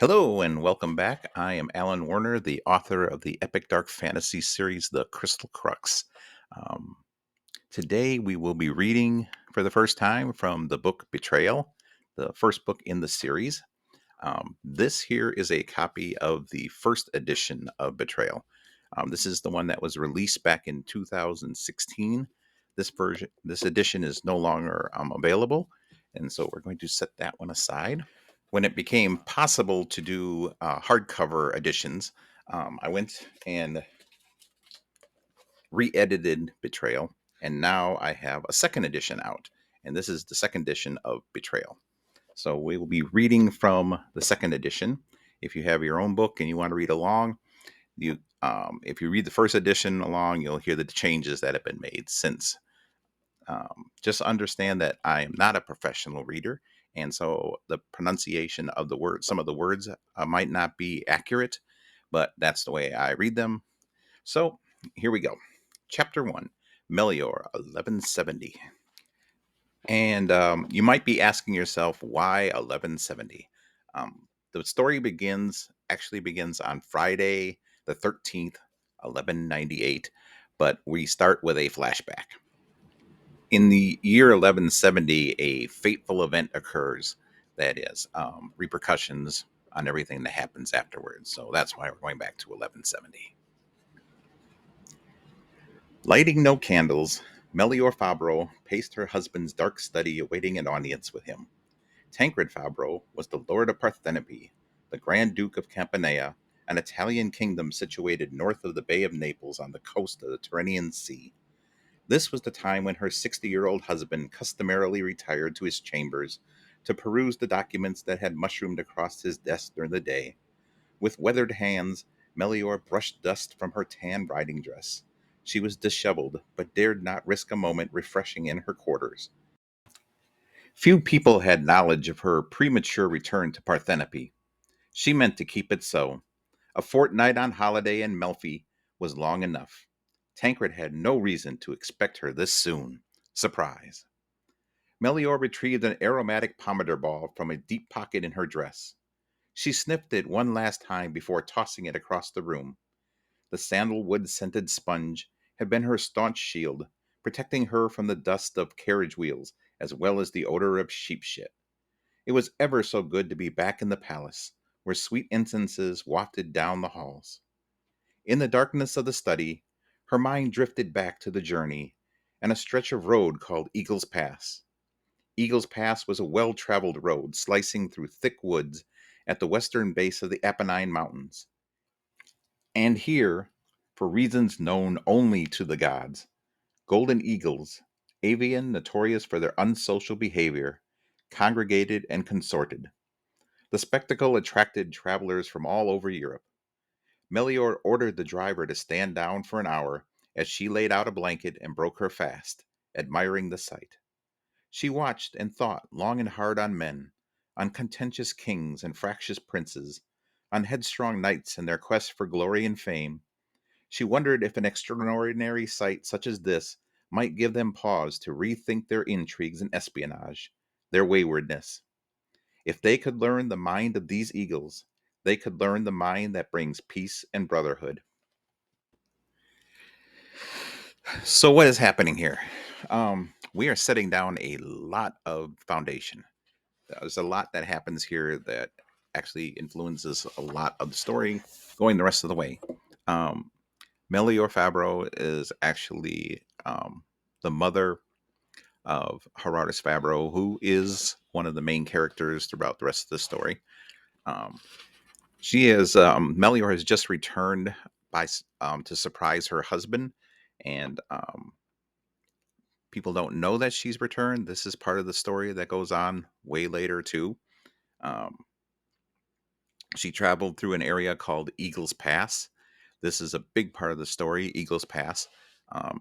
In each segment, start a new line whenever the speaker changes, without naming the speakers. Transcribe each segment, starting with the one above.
Hello and welcome back. I am Allen Werner, the author of the epic dark fantasy series, The Crystal Crux. Um, Today we will be reading for the first time from the book Betrayal, the first book in the series. This here is a copy of the first edition of Betrayal. This is the one that was released back in 2016. This edition is no longer available, and so we're going to set that one aside. When it became possible to do hardcover editions, I went and re-edited Betrayal, and now I have a second edition out, and this is the second edition of Betrayal. So we will be reading from the second edition. If you have your own book and you want to read along, if you read the first edition along, you'll hear the changes that have been made since. Just understand that I am not a professional reader, and so the pronunciation of the words, some of the words might not be accurate, but that's the way I read them. So here we go. Chapter 1, Melior 1170. And you might be asking yourself, why 1170? The story actually begins on Friday the 13th, 1198, but we start with a flashback. In the year 1170, a fateful event occurs that is repercussions on everything that happens afterwards. So that's why we're going back to 1170. Lighting no candles, Melior Fabro paced her husband's dark study awaiting an audience with him. Tancred Fabro was the Lord of Parthenope, the Grand Duke of Campania, an Italian kingdom situated north of the Bay of Naples on the coast of the Tyrrhenian Sea. This was the time when her 60-year-old husband customarily retired to his chambers to peruse the documents that had mushroomed across his desk during the day. With weathered hands, Melior brushed dust from her tan riding dress. She was disheveled, but dared not risk a moment refreshing in her quarters. Few people had knowledge of her premature return to Parthenope. She meant to keep it so. A fortnight on holiday in Melfi was long enough. Tancred had no reason to expect her this soon. Surprise. Melior retrieved an aromatic pomander ball from a deep pocket in her dress. She sniffed it one last time before tossing it across the room. The sandalwood-scented sponge had been her staunch shield, protecting her from the dust of carriage wheels as well as the odor of sheep shit. It was ever so good to be back in the palace, where sweet incenses wafted down the halls. In the darkness of the study, her mind drifted back to the journey and a stretch of road called Eagle's Pass. Eagle's Pass was a well-traveled road slicing through thick woods at the western base of the Apennine Mountains. And here, for reasons known only to the gods, golden eagles, avian notorious for their unsocial behavior, congregated and consorted. The spectacle attracted travelers from all over Europe. Melior ordered the driver to stand down for an hour as she laid out a blanket and broke her fast, admiring the sight. She watched and thought long and hard on men, on contentious kings and fractious princes, on headstrong knights and their quest for glory and fame. She wondered if an extraordinary sight such as this might give them pause to rethink their intrigues and espionage, their waywardness. If they could learn the mind of these eagles, they could learn the mind that brings peace and brotherhood. So, what is happening here? We are setting down a lot of foundation. There's a lot that happens here that actually influences a lot of the story going the rest of the way. Um, Melior Fabro is actually the mother of Gerardus Fabro, who is one of the main characters throughout the rest of the story. Um, Melior has just returned to surprise her husband, and people don't know that she's returned. This is part of the story that goes on way later too. Um, she traveled through an area called Eagles Pass. This is a big part of the story, Eagles Pass.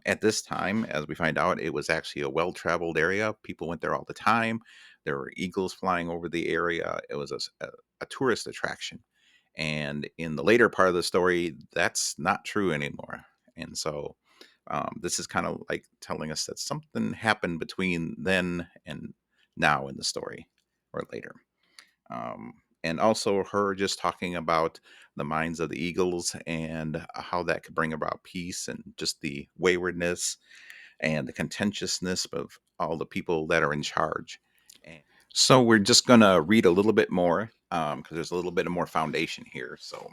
At this time, as we find out, it was actually a well traveled area. People went there all the time. There were eagles flying over the area. It was a tourist attraction. And in the later part of the story, that's not true anymore. And so this is kind of like telling us that something happened between then and now in the story or later. and also her just talking about the minds of the eagles and how that could bring about peace and just the waywardness and the contentiousness of all the people that are in charge. So we're just going to read a little bit more because there's a little bit of more foundation here. So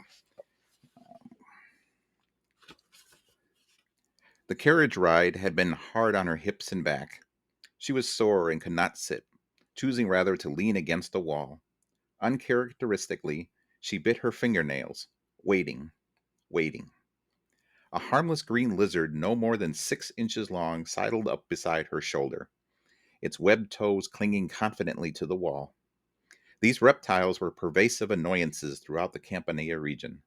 the carriage ride had been hard on her hips and back. She was sore and could not sit, choosing rather to lean against the wall. Uncharacteristically, she bit her fingernails, waiting, waiting. A harmless green lizard no more than 6 inches long sidled up beside her shoulder, its webbed toes clinging confidently to the wall. These reptiles were pervasive annoyances throughout the Campania region.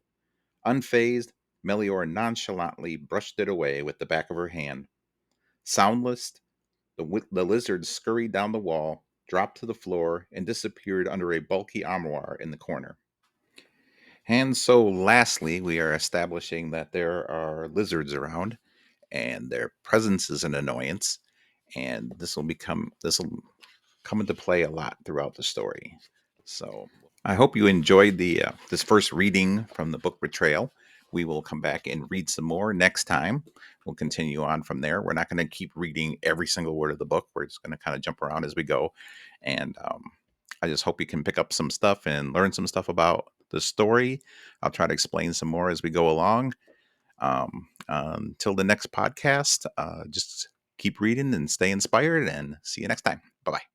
Unfazed, Melior nonchalantly brushed it away with the back of her hand. Soundless, the lizard scurried down the wall, dropped to the floor, and disappeared under a bulky armoire in the corner. And so, lastly, we are establishing that there are lizards around, and their presence is an annoyance, and this will come into play a lot throughout the story. So, I hope you enjoyed the this first reading from the book Betrayal. We will come back and read some more next time. We'll continue on from there. We're not going to keep reading every single word of the book. We're just going to kind of jump around as we go. And I just hope you can pick up some stuff and learn some stuff about the story. I'll try to explain some more as we go along. Until the next podcast, just keep reading and stay inspired, and see you next time. Bye bye.